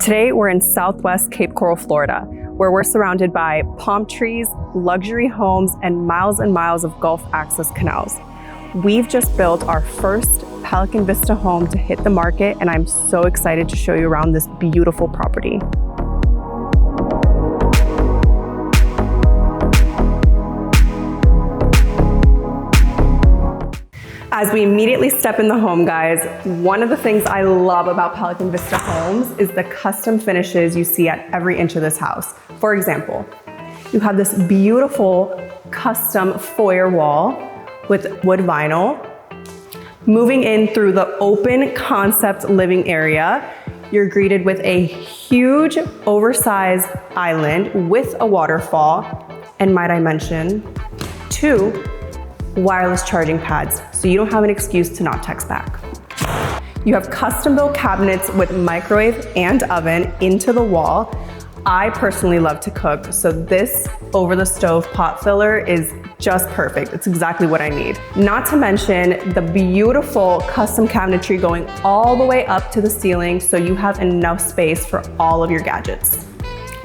Today, we're in Southwest Cape Coral, Florida, where we're surrounded by palm trees, luxury homes, and miles of Gulf access canals. We've just built our first Pelican Vista home to hit the market, and I'm so excited to show you around this beautiful property. As we immediately step in the home, guys, one of the things I love about Pelican Vista homes is the custom finishes you see at every inch of this house. For example, you have this beautiful custom foyer wall with wood vinyl. Moving in through the open concept living area, you're greeted with a huge oversized island with a waterfall, and might I mention, 2 wireless charging pads, so you don't have an excuse to not text back. You have custom built cabinets with microwave and oven into the wall. I personally love to cook, so this over the stove pot filler is just perfect. It's exactly what I need. Not to mention the beautiful custom cabinetry going all the way up to the ceiling, so you have enough space for all of your gadgets.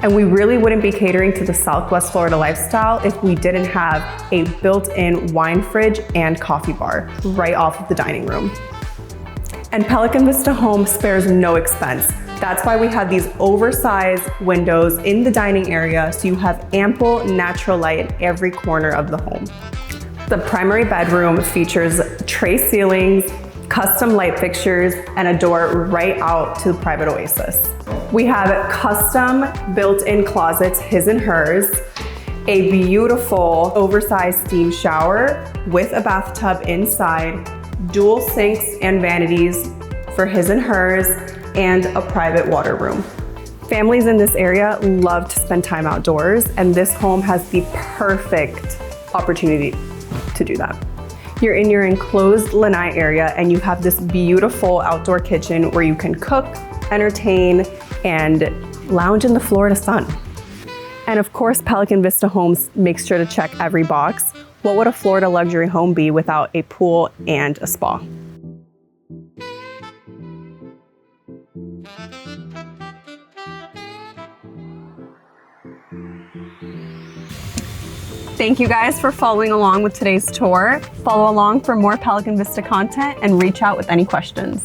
And we really wouldn't be catering to the Southwest Florida lifestyle if we didn't have a built-in wine fridge and coffee bar right off of the dining room. And Pelican Vista Home spares no expense. That's why we have these oversized windows in the dining area, so you have ample natural light in every corner of the home. The primary bedroom features tray ceilings, custom light fixtures, and a door right out to the private oasis. We have custom built-in closets, his and hers, a beautiful oversized steam shower with a bathtub inside, dual sinks and vanities for his and hers, and a private water room. Families in this area love to spend time outdoors, and this home has the perfect opportunity to do that. You're in your enclosed lanai area, and you have this beautiful outdoor kitchen where you can cook, entertain, and lounge in the Florida sun. And of course, Pelican Vista Homes makes sure to check every box. What would a Florida luxury home be without a pool and a spa? Thank you guys for following along with today's tour. Follow along for more Pelican Vista content and reach out with any questions.